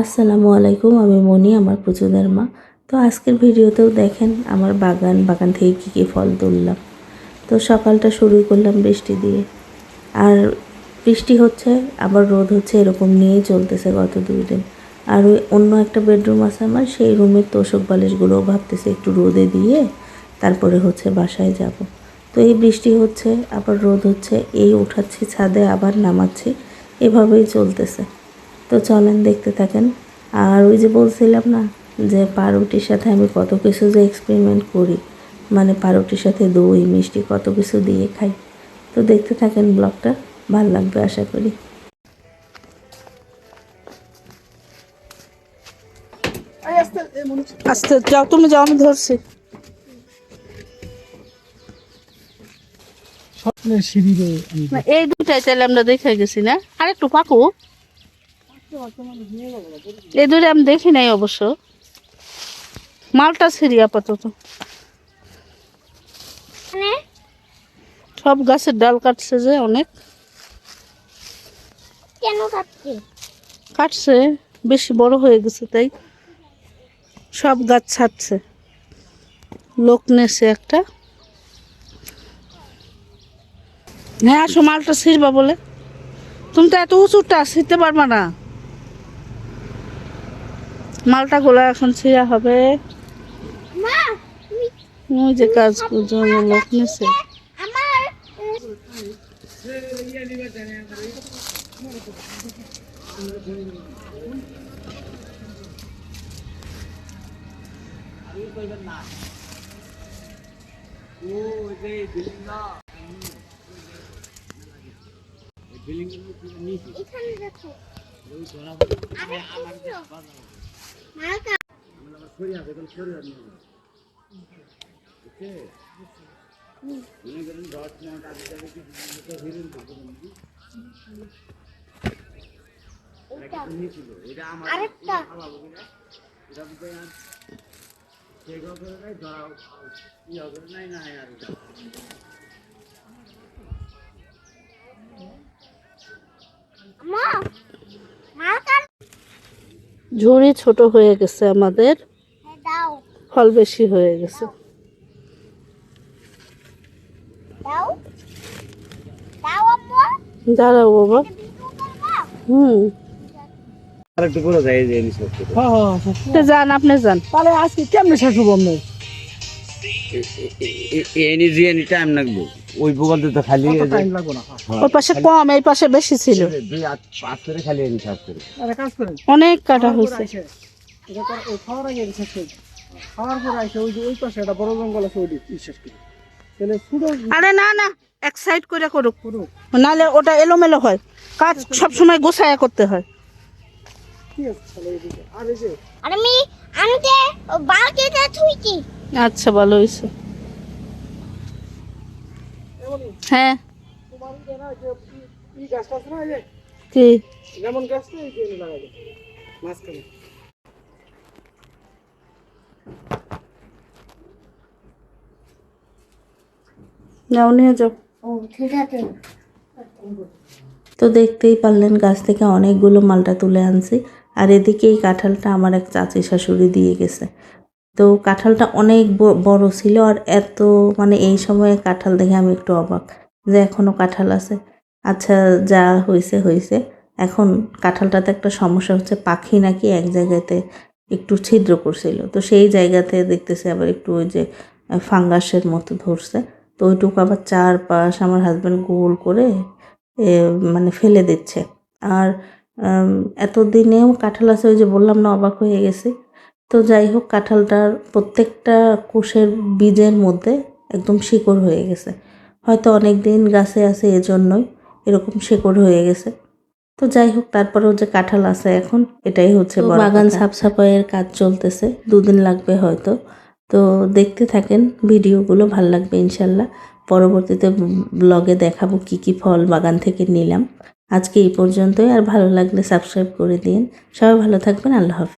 আসসালামু আলাইকুম, আমি মনি, আমার পুচুদের মা। তো আজকের ভিডিওতেও দেখেন আমার বাগান থেকে কী ফল তুললাম। তো সকালটা শুরু করলাম বৃষ্টি দিয়ে, আর বৃষ্টি হচ্ছে আবার রোদ হচ্ছে, এরকম নিয়েই চলতেছে গত 2 দিন। আর ওই অন্য একটা বেডরুম আছে আমার, সেই রুমের তোষক বালিশগুলোও ভাবতেছে একটু রোদে দিয়ে তারপরে বাসায় যাব। তো এই বৃষ্টি হচ্ছে আবার রোদ হচ্ছে, এই উঠাচ্ছি ছাদে আবার নামাচ্ছি, এভাবেই চলতেছে। তো চলেন দেখতে থাকেন। আর ওই যে বলছিলাম না যে পাউরুটির সাথে আমি কত কিছু যে এক্সপেরিমেন্ট করি, মানে পাউরুটির সাথে দই মিষ্টি কত কিছু দিয়ে খাই। তো দেখতে থাকেন, ব্লগটা ভালো লাগবে আশা করি। আস্তে যাও, তুমি যাও, আমি ধরছি। এই দুটাই তাহলে আমরা দেখে গেছি না, আর একটু পাকু এই দুটো আমি দেখি নাই অবশ্য। মালটা সিঁড়ি আপাতত সব গাছের ডাল কাটছে যে অনেক। কেন কাটছে বেশি বড় হয়ে গেছে তাই সব গাছ ছাড়ছে। লোক নেছে একটা। হ্যাঁ আসো, মালটা ছিঁড়বা বলে। তুমি তো এত উঁচুটা ছিঁড়তে পারবা না। মালটা গোলা এখন ছিঁড়া হবে। ওই যে কাজ জন্য লোক নেছে। ঝুড়ি ছোট হয়ে গেছে আমাদের, ফল বেশি হয়ে গেছে। দাঁড়াও বাবা। যান, আপনি যান। তাহলে আজকে কেমনে শেষ হবো? আপনার টাইম লাগবে, ওই বগলতে তো খালি টাইম লাগবে না। ওই পাশে কম, এই পাশে বেশি ছিল। খালি কাজ করেন, অনেক কাটা হয়েছে। খাওয়ার আগে শেষ করে খাওয়ার পরে আসে ওই যে ওই পাশে একটা বড় জঙ্গল আছে, ওই শেষ করে। আরে না না, এক সাইড করে করুক, নাহলে ওটা এলোমেলো হয়। কাজ সব সময় গোছায়া করতে হয়। আচ্ছা, ভালো হয়েছে। হ্যাঁ কি যেমন গাছ লাগাই মাঝখানে। নাও, নিয়ে যাও। তো দেখতেই পারলেন গাছ থেকে অনেকগুলো মালটা তুলে আনছি। আর এদিকে এই কাঁঠালটা আমার এক চাচি শাশুড়ি দিয়ে গেছে। তো কাঁঠালটা অনেক বড় ছিল, আর এত মানে এই সময়ে কাঁঠাল দেখে আমি একটু অবাক যে এখনও কাঁঠাল আছে। আচ্ছা, যা হয়েছে। এখন কাঁঠালটাতে একটা সমস্যা হচ্ছে, পাখি নাকি এক জায়গাতে একটু ছিদ্র করছিল, তো সেই জায়গাতে দেখতেছে আবার একটু ওই যে ফাঙ্গাসের মতো ধরছে। তো ওইটুকু আবার চারপাশ আমার হাজব্যান্ড গোল করে মানে ফেলে দিচ্ছে। আর এতদিনেও কাঁঠাল আছে, ওই যে বললাম না, অবাক হয়ে গেছি। তো যাই হোক, কাঁঠালটার প্রত্যেকটা কোষের বীজের মধ্যে একদম শিকড় হয়ে গেছে। হয়তো অনেক দিন গাছে আছে, এজন্যই এরকম শিকড় হয়ে গেছে। তো যাই হোক, তারপরেও যে কাঁঠাল আছে এখন, এটাই হচ্ছে বাগান সাফসাফাইয়ের কাজ চলতেছে, 2 দিন লাগবে হয়তো। তো দেখতে থাকেন ভিডিওগুলো, ভাল লাগবে ইনশাল্লাহ। পরবর্তীতে ব্লগে দেখাবো কি ফল বাগান থেকে নিলাম। আজকে এই পর্যন্তই, আর ভালো লাগলে সাবস্ক্রাইব করে দিন। সবাই ভালো থাকবেন, আল্লাহ হাফেজ।